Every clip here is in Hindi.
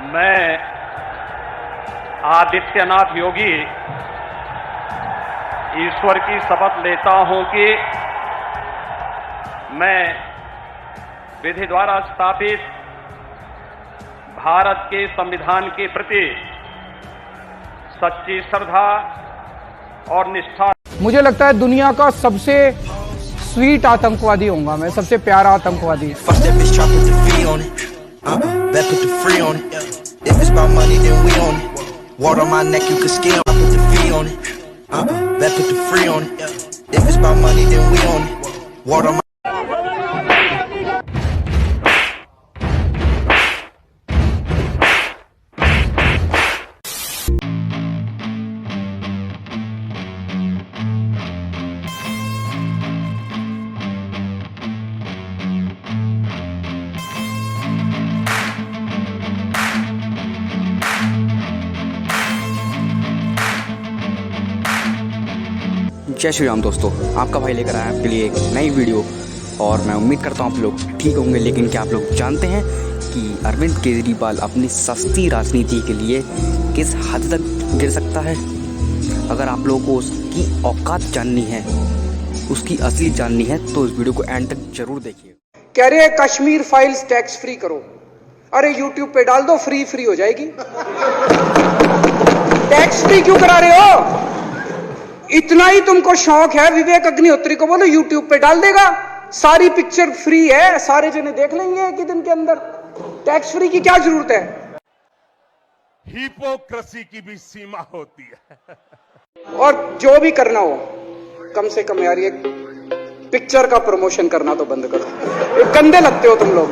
मैं आदित्यनाथ योगी ईश्वर की शपथ लेता हूं कि मैं विधि द्वारा स्थापित भारत के संविधान के प्रति सच्ची श्रद्धा और निष्ठा। मुझे लगता है दुनिया का सबसे स्वीट आतंकवादी होऊंगा मैं, सबसे प्यारा आतंकवादी। जय श्री राम दोस्तों, आपका भाई लेकर आया आपके लिए एक नई वीडियो। और मैं उम्मीद करता हूँ आप लोग ठीक होंगे। लेकिन क्या आप लोग जानते हैं कि अरविंद केजरीवाल अपनी सस्ती राजनीति के लिए किस हद तक गिर सकता है? अगर आप लोगों को उसकी औकात जाननी है, उसकी असली जाननी है, तो इस वीडियो को एंड तक जरूर देखिए। कह रहे हैं कश्मीर फाइल्स टैक्स फ्री करो। अरे यूट्यूब पे डाल दो, फ्री हो जाएगी। टैक्स फ्री क्यों करा रहे हो? इतना ही तुमको शौक है, विवेक अग्निहोत्री को बोलो यूट्यूब पे डाल देगा, सारी पिक्चर फ्री है, सारे जने देख लेंगे एक ही दिन के अंदर। टैक्स फ्री की क्या जरूरत है? हिपोक्रेसी की भी सीमा होती है। और जो भी करना हो, कम से कम यार ये पिक्चर का प्रमोशन करना तो बंद करो। ये गंदे लगते हो तुम लोग,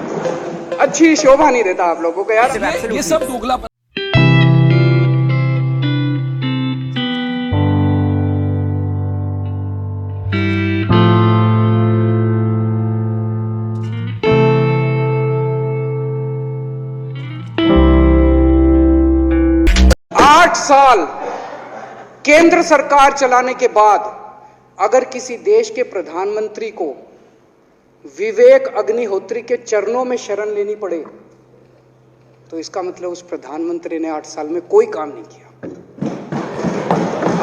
अच्छी शोभा नहीं देता आप लोगों को यार। ये सब दोगला 8 साल केंद्र सरकार चलाने के बाद अगर किसी देश के प्रधानमंत्री को विवेक अग्निहोत्री के चरणों में शरण लेनी पड़े तो इसका मतलब उस प्रधानमंत्री ने 8 साल में कोई काम नहीं किया।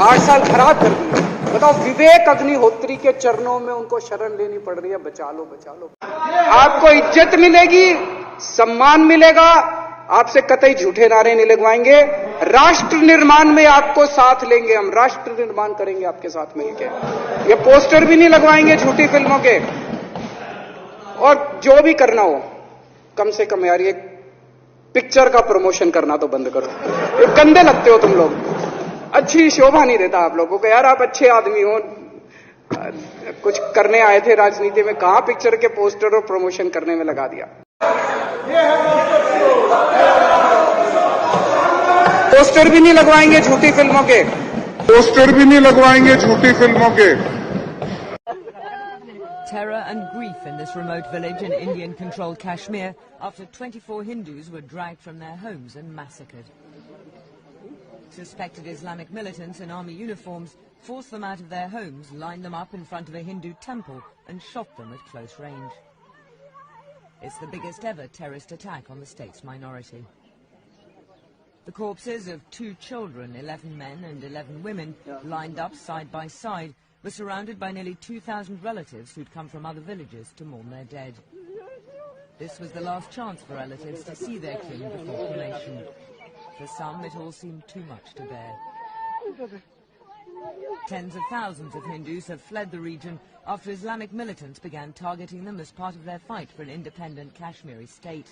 8 साल खराब कर दिए। बताओ, विवेक अग्निहोत्री के चरणों में उनको शरण लेनी पड़ रही है। बचा लो। आपको इज्जत मिलेगी, सम्मान मिलेगा, आपसे कतई झूठे नारे नहीं लगवाएंगे। राष्ट्र निर्माण में आपको साथ लेंगे, हम राष्ट्र निर्माण करेंगे आपके साथ मिलकर। ये पोस्टर भी नहीं लगवाएंगे झूठी फिल्मों के। और जो भी करना हो, कम से कम यार ये पिक्चर का प्रमोशन करना तो बंद करो। ये गंदे लगते हो तुम लोग, अच्छी शोभा नहीं देता आप लोगों को यार। आप अच्छे आदमी हो, कुछ करने आए थे राजनीति में, कहां पिक्चर के पोस्टर और प्रमोशन करने में लगा दिया। पोस्टर भी नहीं लगवाएंगे झूठी फिल्मों के। Terror and grief in this remote village in Indian-controlled Kashmir after 24 Hindus were dragged from their homes and massacred. Suspected Islamic militants in army uniforms forced them out of their homes, lined them up in front of a Hindu temple and shot them at close range. It's the biggest ever terrorist attack on the state's minority. The corpses of 2 children, 11 men and 11 women, lined up side by side, were surrounded by nearly 2,000 relatives who'd come from other villages to mourn their dead. This was the last chance for relatives to see their king before cremation. For some, it all seemed too much to bear. Tens of thousands of Hindus have fled the region after Islamic militants began targeting them as part of their fight for an independent Kashmiri state.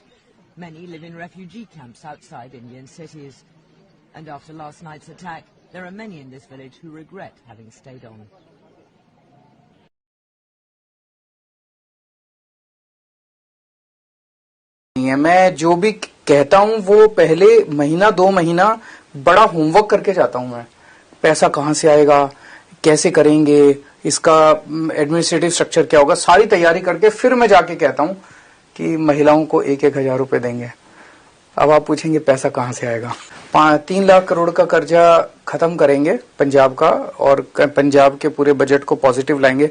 Many live in refugee camps outside Indian cities. And after last night's attack, there are many in this village who regret having stayed on. मैं जो भी कहता हूं वो पहले महीना 2 महीना बड़ा होमवर्क करके जाता हूं। मैं पैसा कहां से आएगा, कैसे करेंगे, इसका एडमिनिस्ट्रेटिव स्ट्रक्चर क्या होगा, सारी तैयारी करके फिर मैं जाके कहता हूं कि महिलाओं को 1-1 हजार रुपए देंगे। अब आप पूछेंगे पैसा कहां से आएगा? 3 लाख करोड़ का कर्जा खत्म करेंगे पंजाब का और पंजाब के पूरे बजट को पॉजिटिव लाएंगे।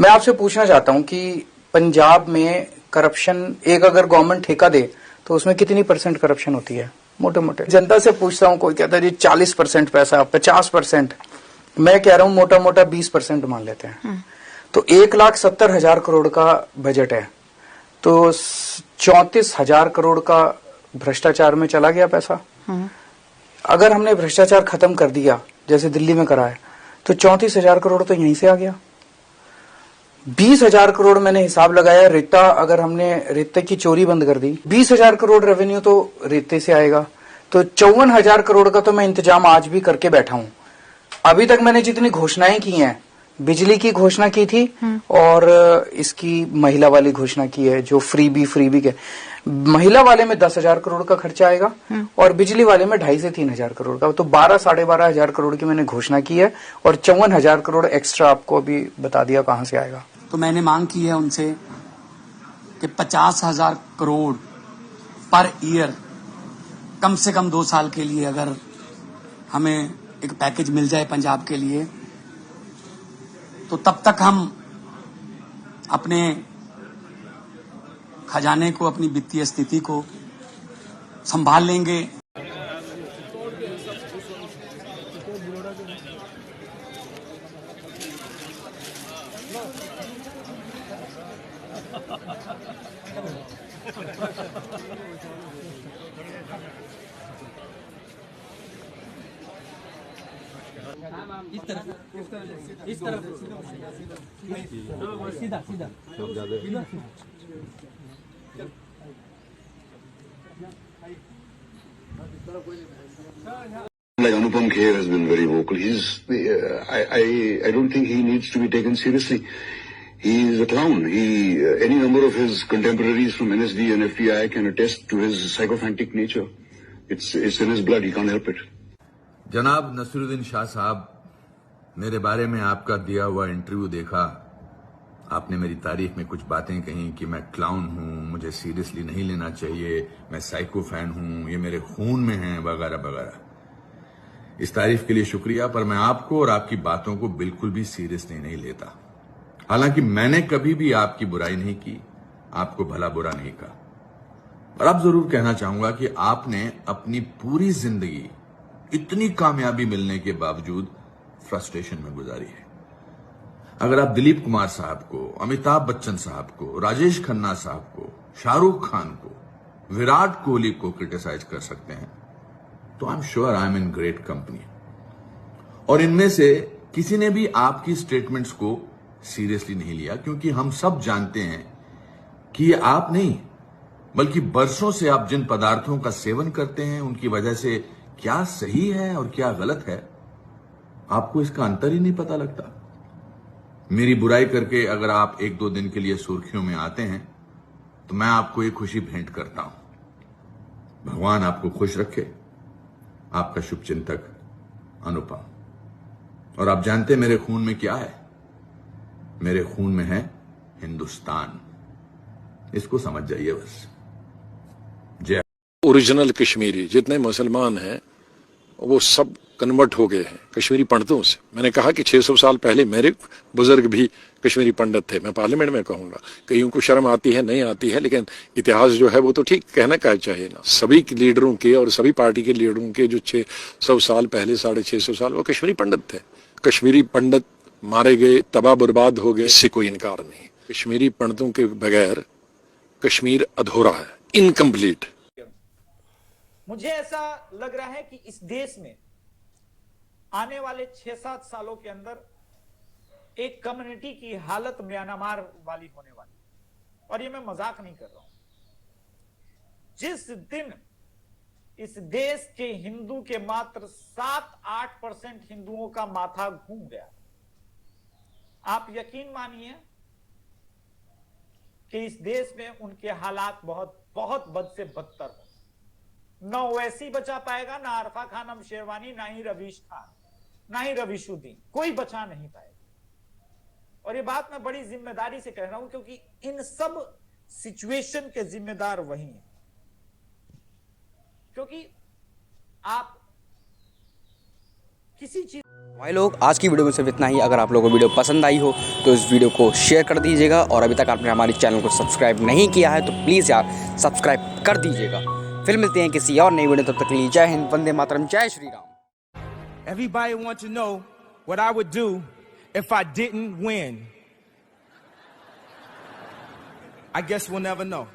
मैं आपसे पूछना चाहता हूं कि पंजाब में करप्शन, एक अगर गवर्नमेंट ठेका दे तो उसमें कितनी % करप्शन होती है? मोटे मोटे जनता से पूछता हूँ, कोई कहता है जी 40% पैसा, 50%, मैं कह रहा हूँ मोटा मोटा 20% मान लेते हैं। तो 1,70,000 करोड़ का बजट है, तो 34,000 करोड़ का भ्रष्टाचार में चला गया पैसा। अगर हमने भ्रष्टाचार खत्म कर दिया जैसे दिल्ली में करा है, तो 34,000 करोड़ तो यहीं से आ गया। 20,000 करोड़ मैंने हिसाब लगाया, रेता अगर हमने रेते की चोरी बंद कर दी, 20,000 करोड़ रेवेन्यू तो रेते से आएगा। तो 54,000 करोड़ का तो मैं इंतजाम आज भी करके बैठा हूं। अभी तक मैंने जितनी घोषणाएं की हैं, बिजली की घोषणा की थी और इसकी महिला वाली घोषणा की है, जो फ्रीबी के महिला वाले में 10,000 करोड़ का खर्चा आएगा और बिजली वाले में 2,500 से 3,000 करोड़ का। तो 12-12,500 करोड़ की मैंने घोषणा की है और 54,000 करोड़ एक्स्ट्रा आपको अभी बता दिया कहां से आएगा। तो मैंने मांग की है उनसे कि 50,000 करोड़ पर ईयर कम से कम 2 साल के लिए अगर हमें एक पैकेज मिल जाए पंजाब के लिए, तो तब तक हम अपने खजाने को, अपनी वित्तीय स्थिति को संभाल लेंगे। इस तरफ सीधा सीधा Like Anupam Kher has been very vocal. I don't think he needs to be taken seriously. He is a clown. Any number of his contemporaries from NSD and FTI can attest to his sycophantic nature. It's in his blood. He can't help it. जनाब नसीरुद्दीन शाह साहब, मेरे बारे में आपका दिया हुआ इंटरव्यू देखा। आपने मेरी तारीफ में कुछ बातें कही कि मैं क्लाउन हूं, मुझे सीरियसली नहीं लेना चाहिए, मैं साइको फैन हूं, ये मेरे खून में है, वगैरह वगैरह। इस तारीफ के लिए शुक्रिया, पर मैं आपको और आपकी बातों को बिल्कुल भी सीरियसली नहीं लेता। हालांकि मैंने कभी भी आपकी बुराई नहीं की, आपको भला बुरा नहीं कहा। और अब जरूर कहना चाहूंगा कि आपने अपनी पूरी जिंदगी इतनी कामयाबी मिलने के बावजूद फ्रस्ट्रेशन में गुजारी है। अगर आप दिलीप कुमार साहब को, अमिताभ बच्चन साहब को, राजेश खन्ना साहब को, शाहरुख खान को, विराट कोहली को क्रिटिसाइज कर सकते हैं, तो I am sure I am in great company. और इनमें से किसी ने भी आपकी स्टेटमेंट्स को सीरियसली नहीं लिया, क्योंकि हम सब जानते हैं कि ये आप नहीं, बल्कि बरसों से आप जिन पदार्थों का सेवन करते हैं, उनकी वजह से क्या सही है और क्या गलत है, आपको इसका अंतर ही नहीं पता लगता। मेरी बुराई करके अगर आप 1-2 दिन के लिए सुर्खियों में आते हैं, तो मैं आपको ये खुशी भेंट करता हूं। भगवान आपको खुश रखे। आपका शुभचिंतक अनुपम। और आप जानते हैं मेरे खून में क्या है? मेरे खून में है हिंदुस्तान। इसको समझ जाइए बस। जय। ओरिजिनल कश्मीरी जितने मुसलमान हैं वो सब कन्वर्ट हो गए हैं कश्मीरी पंडितों से। मैंने कहा कि 600 साल पहले मेरे बुजुर्ग भी कश्मीरी पंडित थे। मैं पार्लियामेंट में कहूंगा, कईयों को शर्म आती है, नहीं आती है, लेकिन इतिहास जो है वो तो ठीक कहना क्या चाहिए ना। सभी लीडरों के और सभी पार्टी के लीडरों के जो 600 साल पहले, 650 साल, वो कश्मीरी पंडित थे। कश्मीरी पंडित मारे गए, तबाह बर्बाद हो गए, इससे कोई इनकार नहीं। कश्मीरी पंडितों के बगैर कश्मीर अधूरा है, इनकम्प्लीट। मुझे ऐसा लग रहा है कि इस देश में आने वाले 6-7 सालों के अंदर एक कम्युनिटी की हालत म्यांमार वाली होने वाली, और ये मैं मजाक नहीं कर रहा हूं। जिस दिन इस देश के हिंदू के मात्र 7-8% हिंदुओं का माथा घूम गया, आप यकीन मानिए कि इस देश में उनके हालात बहुत बहुत बद से बदतर हो। न ओवैसी बचा पाएगा, ना आरफा खानम शेरवानी, ना ही रवीश खान, ना ही रवीशुद्दीन, कोई बचा नहीं पाएगा। और ये बात मैं बड़ी जिम्मेदारी से कह रहा हूं, क्योंकि इन सब सिचुएशन के जिम्मेदार वही हैं। क्योंकि आप किसी चीज। भाई लोग, आज की वीडियो में सिर्फ इतना ही। अगर आप लोगों को वीडियो पसंद आई हो तो इस वीडियो को शेयर कर दीजिएगा, और अभी तक आपने हमारे चैनल को सब्सक्राइब नहीं किया है तो प्लीज़ यार सब्सक्राइब कर दीजिएगा। फिर मिलते हैं किसी और नई वीडियो, तब तक के लिए जय हिंद, वंदे मातरम, जय Shri Ram. Everybody wants to know what I would do if I didn't win. I guess we'll never know.